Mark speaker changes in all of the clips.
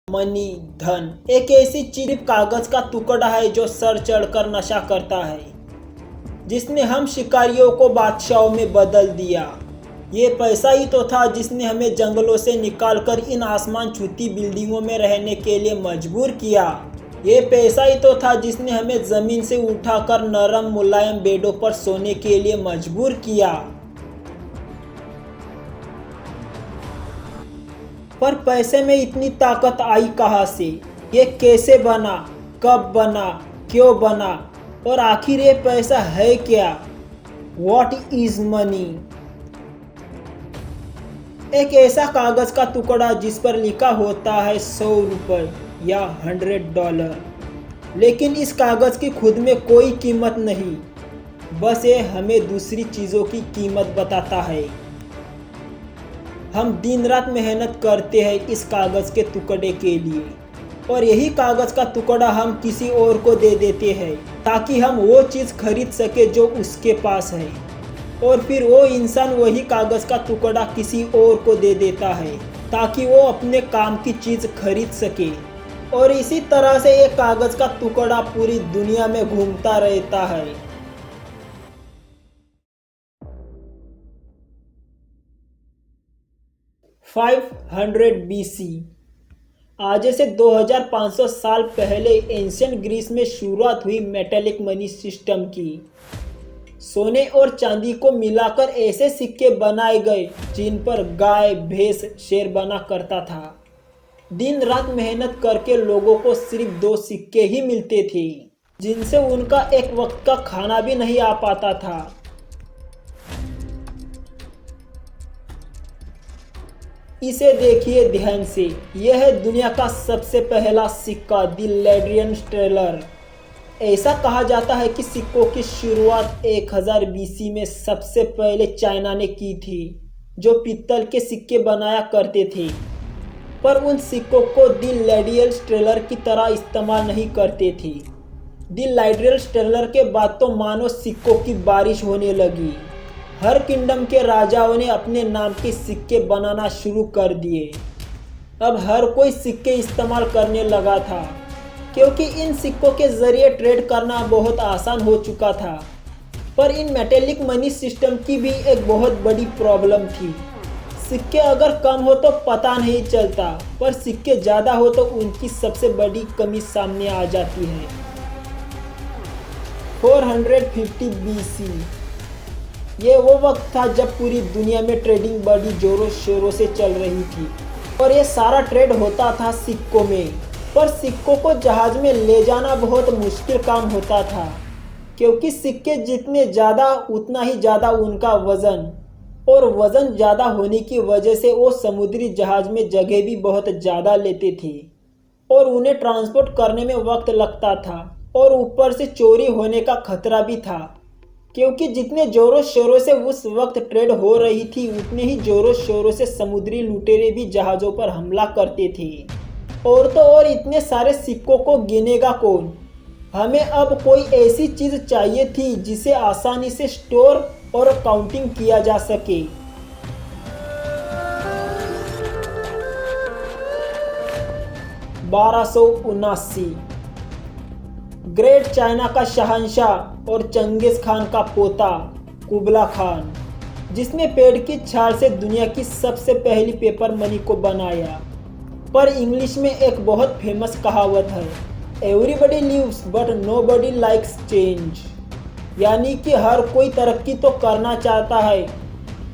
Speaker 1: Money, धन एक ऐसी चीज कागज का टुकड़ा है जो सर चढ़कर नशा करता है, जिसने हम शिकारियों को बादशाहों में बदल दिया। ये पैसा ही तो था जिसने हमें जंगलों से निकालकर इन आसमान छूती बिल्डिंगों में रहने के लिए मजबूर किया। ये पैसा ही तो था जिसने हमें जमीन से उठाकर नरम मुलायम बेडों पर सोने के लिए मजबूर किया। पर पैसे में इतनी ताकत आई कहाँ से? ये कैसे बना, कब बना, क्यों बना, और आखिर ये पैसा है क्या? What is money? एक ऐसा कागज का टुकड़ा जिस पर लिखा होता है 100 रुपये या $100, लेकिन इस कागज की खुद में कोई कीमत नहीं, बस ये हमें दूसरी चीज़ों की कीमत बताता है। हम दिन रात मेहनत करते हैं इस कागज़ के टुकड़े के लिए, और यही कागज़ का टुकड़ा हम किसी और को दे देते हैं ताकि हम वो चीज़ खरीद सके जो उसके पास है, और फिर वो इंसान वही कागज़ का टुकड़ा किसी और को दे देता है ताकि वो अपने काम की चीज़ खरीद सके। और इसी तरह से ये कागज़ का टुकड़ा पूरी दुनिया में घूमता रहता है। 500 BC, आज से 2500 साल पहले एंशियंट ग्रीस में शुरुआत हुई मेटेलिक मनी सिस्टम की। सोने और चांदी को मिलाकर ऐसे सिक्के बनाए गए जिन पर गाय, भैंस, शेर बना करता था। दिन रात मेहनत करके लोगों को सिर्फ 2 सिक्के ही मिलते थे, जिनसे उनका एक वक्त का खाना भी नहीं आ पाता था। इसे देखिए ध्यान से, यह है दुनिया का सबसे पहला सिक्का, द लैड्रियन स्टेलर। ऐसा कहा जाता है कि सिक्कों की शुरुआत 1000 BC में सबसे पहले चाइना ने की थी, जो पीतल के सिक्के बनाया करते थे, पर उन सिक्कों को द लैड्रियन स्टेलर की तरह इस्तेमाल नहीं करते थे। द लैड्रियन स्टेलर के बाद तो मानो सिक्कों की बारिश होने लगी। हर किंगडम के राजाओं ने अपने नाम के सिक्के बनाना शुरू कर दिए। अब हर कोई सिक्के इस्तेमाल करने लगा था, क्योंकि इन सिक्कों के जरिए ट्रेड करना बहुत आसान हो चुका था। पर इन मेटेलिक मनी सिस्टम की भी एक बहुत बड़ी प्रॉब्लम थी। सिक्के अगर कम हो तो पता नहीं चलता, पर सिक्के ज़्यादा हो तो उनकी सबसे बड़ी कमी सामने आ जाती है। 450 BC, ये वो वक्त था जब पूरी दुनिया में ट्रेडिंग बड़ी जोरों शोरों से चल रही थी, और ये सारा ट्रेड होता था सिक्कों में। पर सिक्कों को जहाज़ में ले जाना बहुत मुश्किल काम होता था, क्योंकि सिक्के जितने ज़्यादा उतना ही ज़्यादा उनका वज़न, और वज़न ज़्यादा होने की वजह से वो समुद्री जहाज़ में जगह भी बहुत ज़्यादा लेते थे, और उन्हें ट्रांसपोर्ट करने में वक्त लगता था, और ऊपर से चोरी होने का खतरा भी था, क्योंकि जितने जोरों शोरों से उस वक्त ट्रेड हो रही थी, उतने ही जोरों शोरों से समुद्री लुटेरे भी जहाज़ों पर हमला करते थे। और तो और इतने सारे सिक्कों को गिनेगा कौन? हमें अब कोई ऐसी चीज़ चाहिए थी जिसे आसानी से स्टोर और काउंटिंग किया जा सके। $1279, ग्रेट चाइना का शहंशाह और चंगेज़ खान का पोता कुबला खान, जिसने पेड़ की छाल से दुनिया की सबसे पहली पेपर मनी को बनाया। पर इंग्लिश में एक बहुत फेमस कहावत है, everybody lives but nobody likes change, यानी कि हर कोई तरक्की तो करना चाहता है,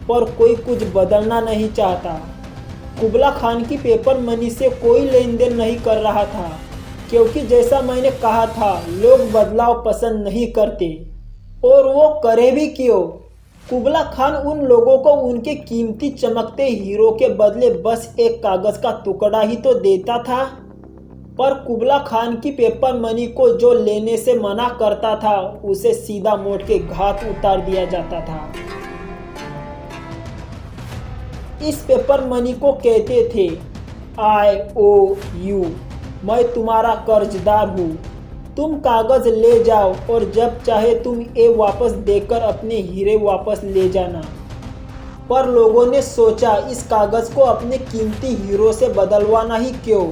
Speaker 1: पर कोई कुछ बदलना नहीं चाहता। कुबला खान की पेपर मनी से कोई लेन देन नहीं कर रहा था, क्योंकि जैसा मैंने कहा था, लोग बदलाव पसंद नहीं करते, और वो करे भी क्यों? कुबला खान उन लोगों को उनके कीमती चमकते हीरो के बदले बस एक कागज़ का टुकड़ा ही तो देता था। पर कुबला खान की पेपर मनी को जो लेने से मना करता था, उसे सीधा मोड़ के घात उतार दिया जाता था। इस पेपर मनी को कहते थे IOU, मैं तुम्हारा कर्जदार हूँ, तुम कागज़ ले जाओ और जब चाहे तुम ये वापस देकर अपने हीरे वापस ले जाना। पर लोगों ने सोचा इस कागज़ को अपने कीमती हीरो से बदलवाना ही क्यों,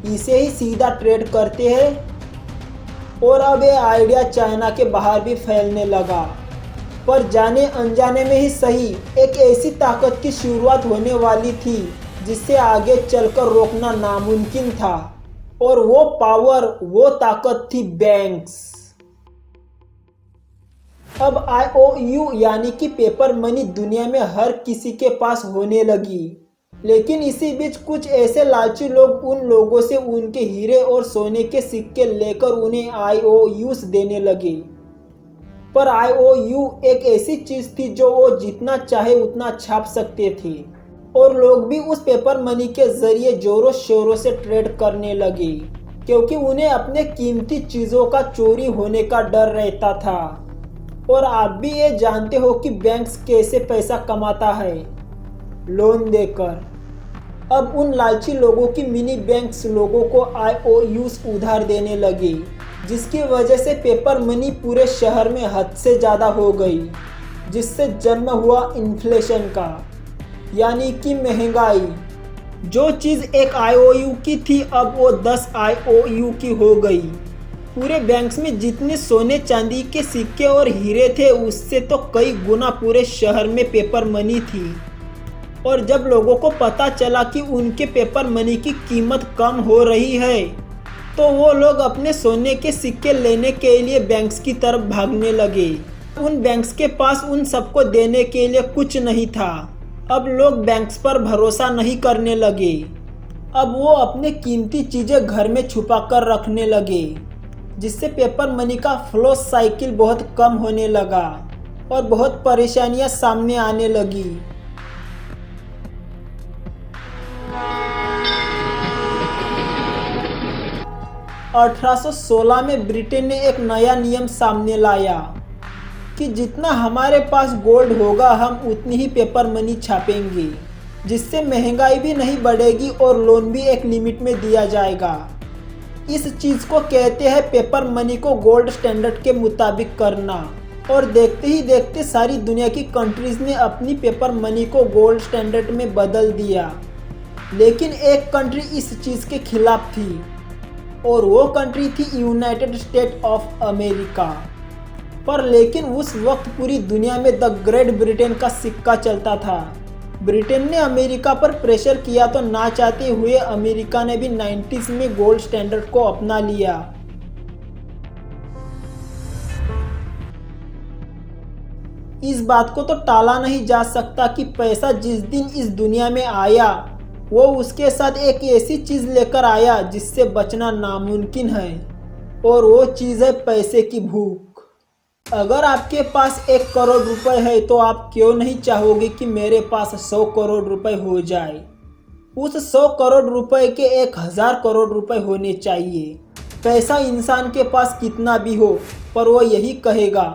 Speaker 1: इसे ही सीधा ट्रेड करते हैं। और अब ये आइडिया चाइना के बाहर भी फैलने लगा। पर जाने अनजाने में ही सही, एक ऐसी ताकत की शुरुआत होने वाली थी जिसे आगे चलकर रोकना नामुमकिन था। और वो पावर, वो ताकत थी बैंक्स। अब IOU यानी कि पेपर मनी दुनिया में हर किसी के पास होने लगी। लेकिन इसी बीच कुछ ऐसे लालची लोग उन लोगों से उनके हीरे और सोने के सिक्के लेकर उन्हें IOUs देने लगे। पर IOU एक ऐसी चीज थी जो वो जितना चाहे उतना छाप सकते थे। और लोग भी उस पेपर मनी के जरिए जोरों शोरों से ट्रेड करने लगे, क्योंकि उन्हें अपने कीमती चीजों का चोरी होने का डर रहता था। और आप भी ये जानते हो कि बैंक्स कैसे पैसा कमाता है, लोन देकर। अब उन लालची लोगों की मिनी बैंक्स लोगों को IOUs उधार देने लगे, जिसकी वजह से पेपर मनी पूरे शहर में हद से ज़्यादा हो गई, जिससे जन्म हुआ इन्फ्लेशन का, यानी कि महंगाई। जो चीज़ एक IOU की थी अब वो 10 IOU की हो गई। पूरे बैंक्स में जितने सोने चांदी के सिक्के और हीरे थे उससे तो कई गुना पूरे शहर में पेपर मनी थी। और जब लोगों को पता चला कि उनके पेपर मनी की कीमत कम हो रही है, तो वो लोग अपने सोने के सिक्के लेने के लिए बैंक्स की तरफ भागने लगे। उन बैंक्स के पास उन सबको देने के लिए कुछ नहीं था। अब लोग बैंक्स पर भरोसा नहीं करने लगे। अब वो अपने कीमती चीज़ें घर में छुपा कर रखने लगे, जिससे पेपर मनी का फ्लो साइकिल बहुत कम होने लगा और बहुत परेशानियां सामने आने लगी। (1816) में ब्रिटेन ने एक नया नियम सामने लाया कि जितना हमारे पास गोल्ड होगा हम उतनी ही पेपर मनी छापेंगे, जिससे महंगाई भी नहीं बढ़ेगी और लोन भी एक लिमिट में दिया जाएगा। इस चीज़ को कहते हैं पेपर मनी को गोल्ड स्टैंडर्ड के मुताबिक करना। और देखते ही देखते सारी दुनिया की कंट्रीज ने अपनी पेपर मनी को गोल्ड स्टैंडर्ड में बदल दिया। लेकिन एक कंट्री इस चीज़ के खिलाफ थी, और वो कंट्री थी यूनाइटेड स्टेट ऑफ अमेरिका। पर लेकिन उस वक्त पूरी दुनिया में द ग्रेट ब्रिटेन का सिक्का चलता था। ब्रिटेन ने अमेरिका पर प्रेशर किया तो ना चाहते हुए अमेरिका ने भी 90s में गोल्ड स्टैंडर्ड को अपना लिया। इस बात को तो टाला नहीं जा सकता कि पैसा जिस दिन इस दुनिया में आया वो उसके साथ एक ऐसी चीज़ लेकर आया जिससे बचना नामुमकिन है, और वो चीज़ है पैसे की भूख। अगर आपके पास 1 करोड़ रुपए है तो आप क्यों नहीं चाहोगे कि मेरे पास 100 करोड़ रुपए हो जाए। उस 100 करोड़ रुपए के 1000 करोड़ रुपए होने चाहिए। पैसा इंसान के पास कितना भी हो, पर वो यही कहेगा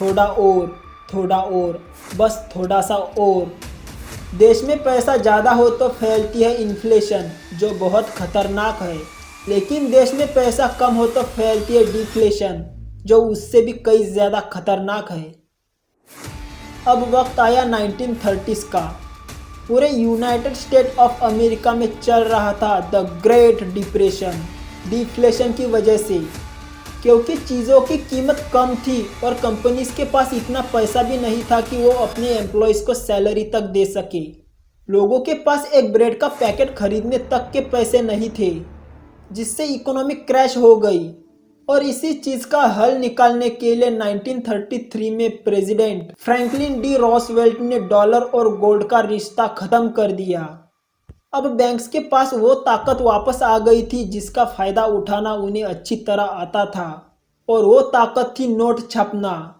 Speaker 1: थोड़ा और, थोड़ा और, बस थोड़ा सा और। देश में पैसा ज़्यादा हो तो फैलती है इन्फ्लेशन, जो बहुत खतरनाक है। लेकिन देश में पैसा कम हो तो फैलती है डिफ्लेशन, जो उससे भी कई ज़्यादा खतरनाक है। अब वक्त आया 1930s का। पूरे यूनाइटेड स्टेट ऑफ अमेरिका में चल रहा था द ग्रेट डिप्रेशन, डिफ्लेशन की वजह से, क्योंकि चीज़ों की कीमत कम थी और कंपनीज के पास इतना पैसा भी नहीं था कि वो अपने एम्प्लॉयज़ को सैलरी तक दे सके। लोगों के पास एक ब्रेड का पैकेट खरीदने तक के पैसे नहीं थे, जिससे इकोनॉमिक क्रैश हो गई। और इसी चीज़ का हल निकालने के लिए 1933 में प्रेसिडेंट फ्रैंकलिन डी रूजवेल्ट ने डॉलर और गोल्ड का रिश्ता ख़त्म कर दिया। अब बैंक्स के पास वो ताकत वापस आ गई थी जिसका फ़ायदा उठाना उन्हें अच्छी तरह आता था, और वो ताकत थी नोट छापना।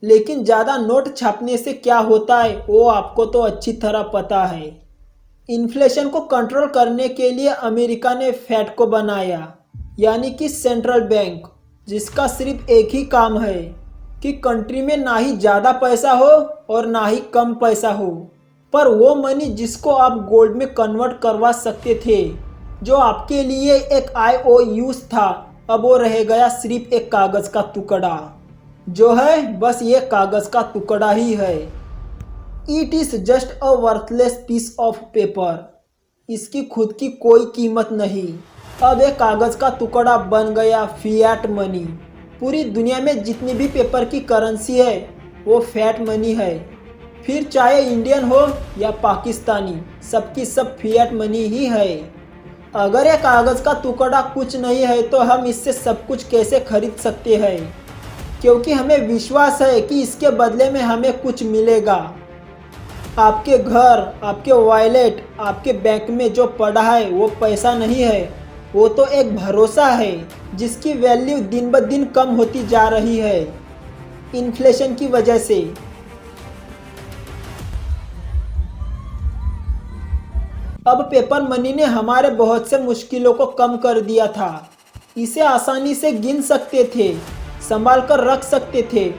Speaker 1: लेकिन ज़्यादा नोट छापने से क्या होता है वो आपको तो अच्छी तरह पता है। इन्फ्लेशन को कंट्रोल करने के लिए अमेरिका ने फेड को बनाया, यानी कि सेंट्रल बैंक, जिसका सिर्फ एक ही काम है कि कंट्री में ना ही ज़्यादा पैसा हो और ना ही कम पैसा हो। पर वो मनी जिसको आप गोल्ड में कन्वर्ट करवा सकते थे, जो आपके लिए एक IOUs था, अब वो रह गया सिर्फ एक कागज़ का टुकड़ा, जो है बस ये कागज़ का टुकड़ा ही है। It is just a worthless piece of paper. इसकी खुद की कोई कीमत नहीं। अब एक कागज का टुकड़ा बन गया फिएट मनी। पूरी दुनिया में जितनी भी पेपर की करेंसी है वो फिएट मनी है। फिर चाहे इंडियन हो या पाकिस्तानी, सबकी सब फिएट मनी ही है। अगर ये कागज का टुकड़ा कुछ नहीं है तो हम इससे सब कुछ कैसे खरीद सकते हैं? क्योंकि हमें विश्वास है कि इसके बदले में हमें कुछ मिलेगा। आपके घर, आपके वॉलेट, आपके बैंक में जो पड़ा है वो पैसा नहीं है, वो तो एक भरोसा है जिसकी वैल्यू दिन ब दिन कम होती जा रही है इन्फ्लेशन की वजह से। अब पेपर मनी ने हमारे बहुत से मुश्किलों को कम कर दिया था। इसे आसानी से गिन सकते थे, संभाल कर रख सकते थे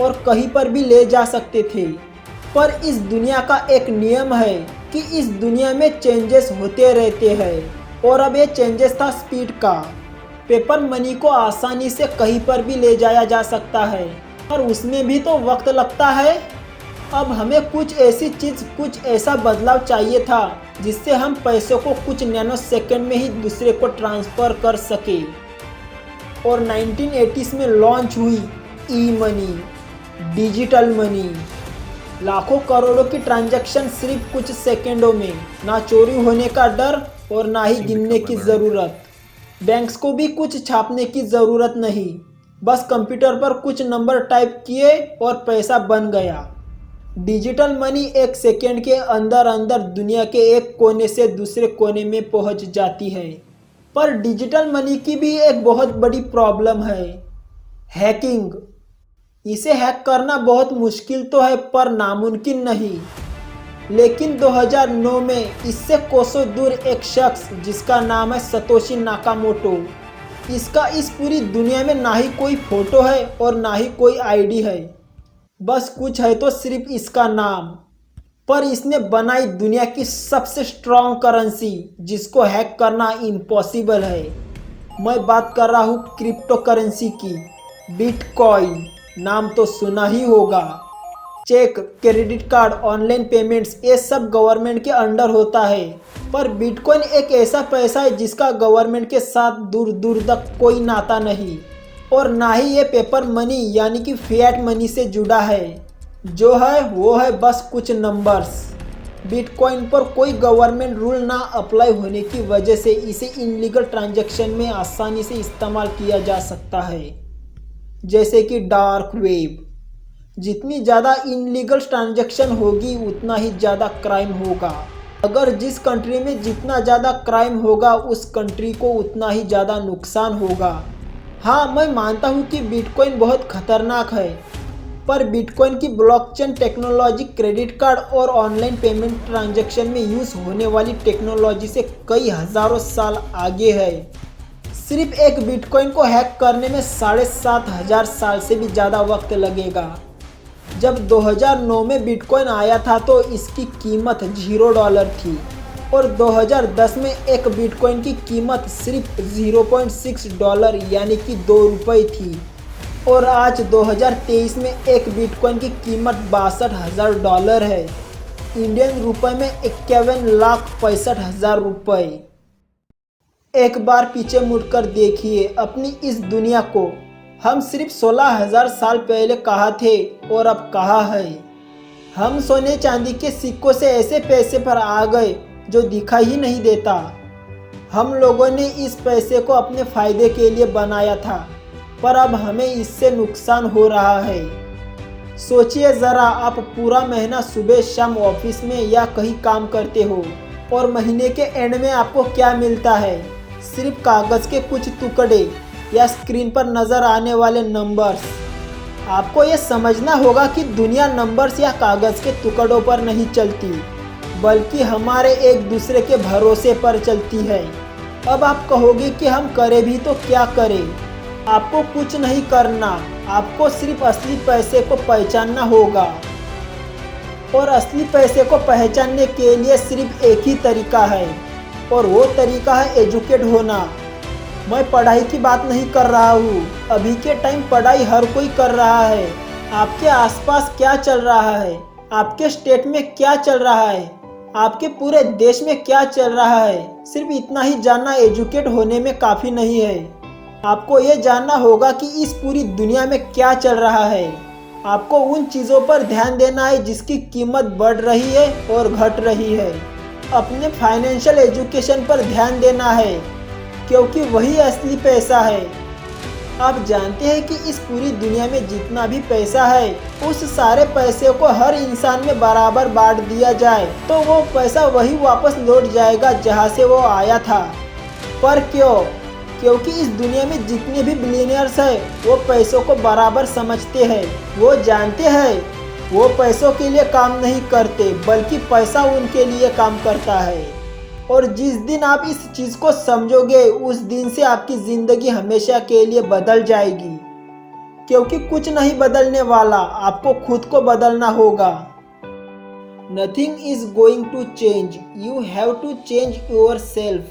Speaker 1: और कहीं पर भी ले जा सकते थे। पर इस दुनिया का एक नियम है कि इस दुनिया में चेंजेस होते रहते हैं और अब ये चेंजेस था स्पीड का। पेपर मनी को आसानी से कहीं पर भी ले जाया जा सकता है पर उसमें भी तो वक्त लगता है। अब हमें कुछ ऐसी चीज़, कुछ ऐसा बदलाव चाहिए था जिससे हम पैसों को कुछ नैनो सेकंड में ही दूसरे को ट्रांसफ़र कर सके। और 1980s में लॉन्च हुई ई मनी, डिजिटल मनी। लाखों करोड़ों की ट्रांजैक्शन सिर्फ कुछ सेकंडों में, ना चोरी होने का डर और ना ही गिनने की ज़रूरत। बैंक्स को भी कुछ छापने की ज़रूरत नहीं, बस कंप्यूटर पर कुछ नंबर टाइप किए और पैसा बन गया। डिजिटल मनी एक सेकंड के अंदर अंदर दुनिया के एक कोने से दूसरे कोने में पहुंच जाती है। पर डिजिटल मनी की भी एक बहुत बड़ी प्रॉब्लम है, हैकिंग। इसे हैक करना बहुत मुश्किल तो है पर नामुमकिन नहीं। लेकिन 2009 में इससे कोसों दूर एक शख्स जिसका नाम है सतोशी नाकामोटो, इसका इस पूरी दुनिया में ना ही कोई फोटो है और ना ही कोई आईडी है, बस कुछ है तो सिर्फ इसका नाम। पर इसने बनाई दुनिया की सबसे स्ट्रॉन्ग करेंसी जिसको हैक करना इम्पॉसिबल है। मैं बात कर रहा हूँ क्रिप्टो करेंसी की, बिटकॉइन। नाम तो सुना ही होगा। Cheque, credit card, online payments, ये सब गवर्नमेंट के अंडर होता है। पर बिटकॉइन एक ऐसा पैसा है जिसका गवर्नमेंट के साथ दूर दूर तक कोई नाता नहीं और ना ही ये पेपर मनी यानी कि फिएट मनी से जुड़ा है। जो है वो है बस कुछ नंबर्स। बिटकॉइन पर कोई गवर्नमेंट रूल ना अप्लाई होने की वजह से इसे इनलीगल ट्रांजैक्शन में आसानी से इस्तेमाल किया जा सकता है, जैसे कि डार्क वेब। जितनी ज़्यादा इनलीगल ट्रांजैक्शन होगी उतना ही ज़्यादा क्राइम होगा। अगर जिस कंट्री में जितना ज़्यादा क्राइम होगा उस कंट्री को उतना ही ज़्यादा नुकसान होगा। हाँ, मैं मानता हूँ कि बिटकॉइन बहुत खतरनाक है, पर बिटकॉइन की ब्लॉकचेन टेक्नोलॉजी क्रेडिट कार्ड और ऑनलाइन पेमेंट ट्रांजैक्शन में यूज़ होने वाली टेक्नोलॉजी से कई हज़ारों साल आगे है। सिर्फ एक बिटकॉइन को हैक करने में 7,500 साल से भी ज़्यादा वक्त लगेगा। जब 2009 में बिटकॉइन आया था तो इसकी कीमत $0 थी और 2010 में एक बिटकॉइन की कीमत सिर्फ $0.6 यानी कि ₹2 थी। और आज 2023 में एक बिटकॉइन की कीमत $62,000 है, इंडियन रुपए में 51,65,000 रुपये। एक बार पीछे मुड़कर देखिए अपनी इस दुनिया को। हम सिर्फ 16,000 साल पहले कहाँ थे और अब कहाँ है। हम सोने चांदी के सिक्कों से ऐसे पैसे पर आ गए जो दिखाई ही नहीं देता। हम लोगों ने इस पैसे को अपने फ़ायदे के लिए बनाया था, पर अब हमें इससे नुकसान हो रहा है। सोचिए ज़रा, आप पूरा महीना सुबह शाम ऑफिस में या कहीं काम करते हो और महीने के एंड में आपको क्या मिलता है? सिर्फ कागज़ के कुछ टुकड़े या स्क्रीन पर नज़र आने वाले नंबर्स। आपको ये समझना होगा कि दुनिया नंबर्स या कागज़ के टुकड़ों पर नहीं चलती, बल्कि हमारे एक दूसरे के भरोसे पर चलती है। अब आप कहोगे कि हम करें भी तो क्या करें? आपको कुछ नहीं करना, आपको सिर्फ असली पैसे को पहचानना होगा। और असली पैसे को पहचानने के लिए सिर्फ एक ही तरीका है और वो तरीका है एजुकेट होना। मैं पढ़ाई की बात नहीं कर रहा हूँ। अभी के टाइम पढ़ाई हर कोई कर रहा है। आपके आसपास क्या चल रहा है, आपके स्टेट में क्या चल रहा है, आपके पूरे देश में क्या चल रहा है, सिर्फ इतना ही जानना एजुकेट होने में काफ़ी नहीं है। आपको ये जानना होगा कि इस पूरी दुनिया में क्या चल रहा है। आपको उन चीज़ों पर ध्यान देना है जिसकी कीमत बढ़ रही है और घट रही है। अपने फाइनेंशियल एजुकेशन पर ध्यान देना है, क्योंकि वही असली पैसा है। आप जानते हैं कि इस पूरी दुनिया में जितना भी पैसा है, उस सारे पैसे को हर इंसान में बराबर बांट दिया जाए तो वो पैसा वही वापस लौट जाएगा जहां से वो आया था। पर क्यों? क्योंकि इस दुनिया में जितने भी बिलियनियर्स हैं वो पैसों को बराबर समझते हैं। वो जानते हैं वो पैसों के लिए काम नहीं करते, बल्कि पैसा उनके लिए काम करता है। और जिस दिन आप इस चीज़ को समझोगे, उस दिन से आपकी ज़िंदगी हमेशा के लिए बदल जाएगी। क्योंकि कुछ नहीं बदलने वाला, आपको खुद को बदलना होगा। Nothing is going to change, you have to change your self.